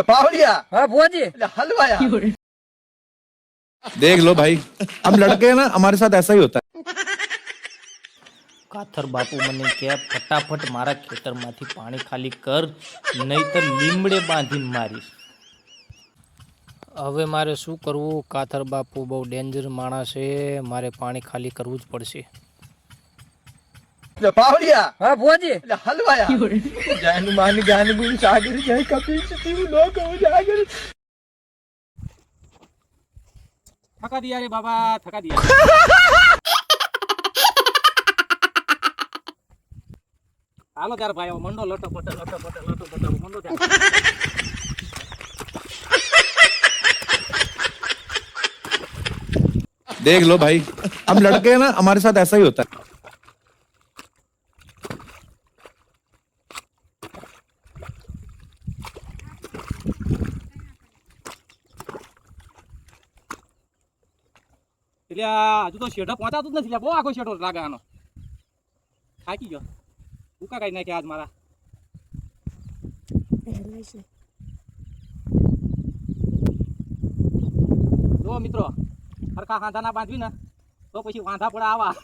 पावड़िया। हाँ भुआजी हलवाया। देख लो भाई, हम लड़के हैं ना, हमारे साथ ऐसा ही होता है। કાથર બાપુ મને કે ફટાફટ મારા ખેતરમાંથી પાણી ખાલી કર, નહીતર લીમડે બાંધીને મારીશ. હવે મારે શું કરવું? કાથર બાપુ બહુ ડેન્જર માણસ છે, મારે પાણી ખાલી કરવું જ પડશે. पावड़िया। હા ભુઆજી हलवाया। जान मान ज्ञान गुण सागर जय कपिल शिव लोक उजागर। થકા દિયા રે બાબા, થકા દિયા. હાલો ત્યારે ભાઈ, મંડો લટો પટો મંડો ત્યારે. देख लो भाई, हम लड़के हैं ना, हमारे साथ ऐसा ही होता है। એટલે હજુ તો શેઠો પહોંચાતું જ નથી. બહુ આખો શેઠો લાગે આનો. થાકી ગયો. ભૂકા કાઢી નાખ્યા આજ મારા. જો મિત્રો, સરખા હાંધા ના બાંધવી ને તો પછી વાંધા પડે આવા.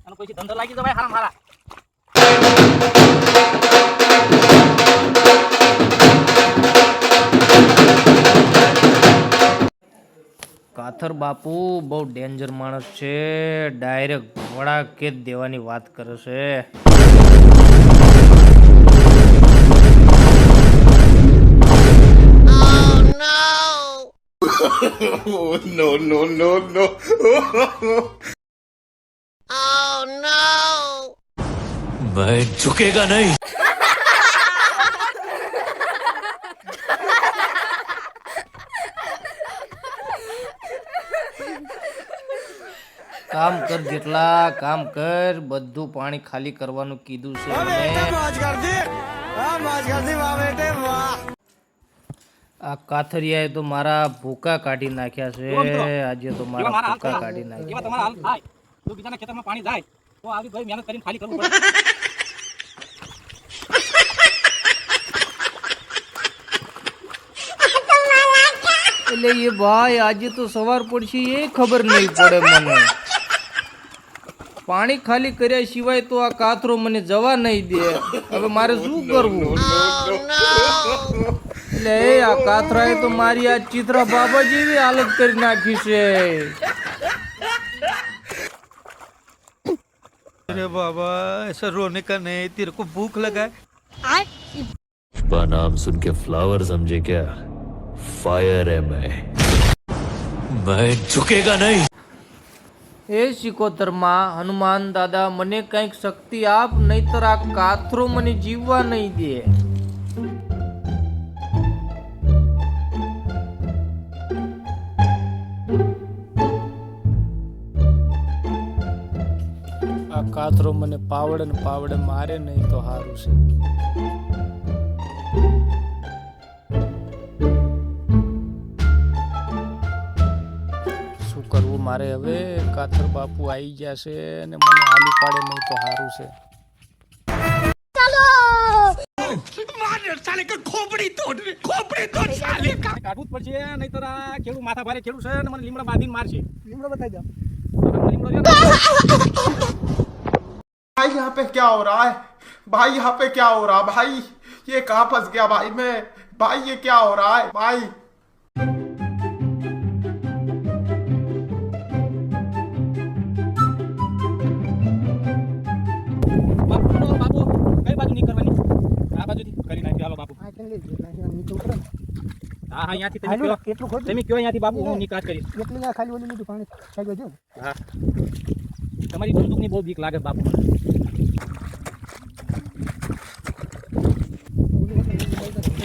અને પછી ધંધો લાગી જવાય હારા મારા. કાથર બાપુ બહુ ડેન્જર માણસ છે, ડાયરેક્ટ ઘોડા કે દેવાની વાત કરે છે. No no no no। मैं झुकेगा नहीं। કામ કર, જેટલા કામ કર, બધું પાણી ખાલી કરવાનું કીધું છે આ કાથરિયાએ તો મારા ભૂકા કાઢી નાખ્યા છે. આજે તો મારા ભૂકા કાઢી નાખ્યા. તમારા હાલ થાય તો બીજાના ખેતરમાં પાણી જાય તો આવી ભાઈ મહેનત કરીને ખાલી કરવું પડે. એટલે એ ભાઈ આજે તો સવાર પડશે એ ખબર નહીં પડે મને. પાણી ખાલી કર્યા સિવાય તો આ કાથરો મને જવા નહીં દે. હવે મારે શું કરવું? એટલે આ કાથરાએ તો મારી આ ચિત્રા બાબા જેવી હાલત કરી નાખી છે. अरे बाबा, ऐसा रोने का नहीं, तेरे को भूख लगा है? का नाम सुन के फ्लावर समझे क्या? फायर है मैं झुकेगा नहीं। એ શિકોતરમાં હનુમાન દાદા મને કંઈક શક્તિ આપ, નહીતર આ કાથરો મને જીવવા નહીં દે. આ કાથરો મને પાવડે મારે નહીં તો સારું છે. શું કરવું મારે હવે? કાથર બાપુ આવી ગયા છે અને મને હાલી પાડે નહીં તો સારું છે. કાઢવું જ પડશે, નહીતર આ ખેડૂત માથા ભારે ખેડૂત છે અને મને લીમડા બાંધીને મારશે. લીમડો બતાવી દો. भाई यहाँ पे क्या हो रहा है? भाई यहाँ पे क्या हो रहा है? भाई ये कहाँ फंस गया भाई मैं? भाई ये क्या हो रहा है भाई? બાપુ કઈ બાજુ નહીં કરવાની? આ બાજુથી કરી નાખી. હાલો બાપુ. હા અહીંયાથી તમે કયો, તમે કયો અહીંયાથી બાપુ, હું નિકાસ કરીશ. ખાલી ઓલી લીધું પાણી ખાઈ ગયો. હા, તમારી બંદૂકની બહુ બીક લાગે બાપુ.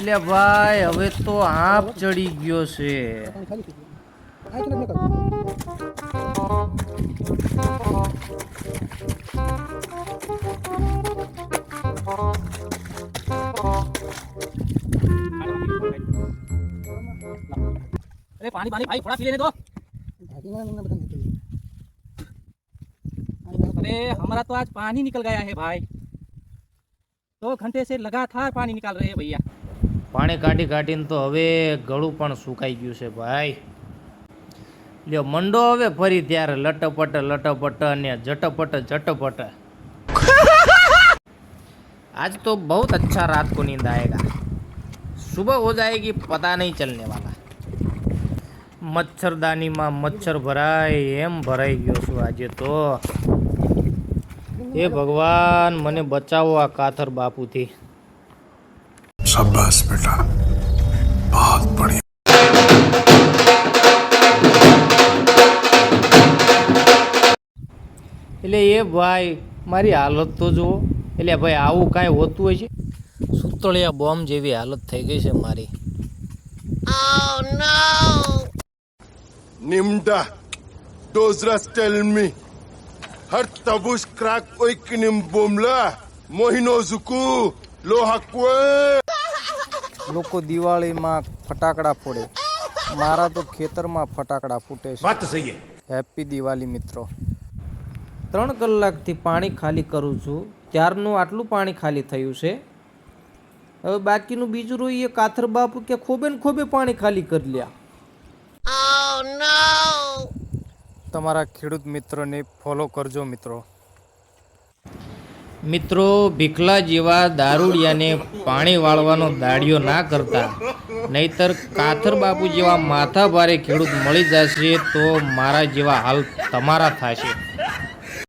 એટલે ભાઈ હવે તો આપ ચડી ગયો છે. अरे पानी पानी भाई थोड़ा पी लेने दो. अरे हमारा तो आज पानी निकल गया है भाई, 2 घंटे से लगातार पानी निकाल रहे हैं भैया। પાણી કાઢી કાઢીને તો હવે ગળું પણ સુકાઈ ગયું છે ભાઈ। લ્યો મંડો હવે ફરી ત્યારે લટપટ અને જટપટ જટપટ। आज तो बहुत अच्छा रात को नींद आएगा, सुबह हो जाएगी पता नहीं चलने वाला। मच्छरदानी में मच्छर भराय एम भराई गयो छुं आज तो। हे भगवान मने बचावो आ काथर बापू थी। शाबाश बेटा, बहुत बढ़िया। એટલે એ ભાઈ મારી હાલત તો જુઓ। એટલે ભાઈ આવું કાંઈ હોતું હોય છે? સુતળિયા બોમ્બ જેવી હાલત થઈ ગઈ છે મારી। Nimda, Dozras tell me. Har tabush crack oikinim bomla. Mohino zuku, lohakwe. લોકો દિવાળીમાં ફટાકડા ફોડે, મારા તો ખેતરમાં ફટાકડા ફૂટે છે। बात सही है। હેપી દિવાળી મિત્રો। 3 કલાકથી પાણી ખાલી કરું છું, ત્યારનું આટલું પાણી ખાલી થયું છે। હવે બાકીનું બીજું રોઈએ કાથર બાપુ કે ખોબે ને ખોબે પાણી ખાલી કરી લ્યા। તમારા ખેડૂત મિત્રોને ફોલો કરજો મિત્રો। મિત્રો ભીખલા જેવા દારૂડિયાને પાણી વાળવાનો દાડિયો ના કરતા, નહીતર કાથર બાપુ જેવા માથા ભારે ખેડૂત મળી જશે તો મારા જેવા હાલ તમારા થશે।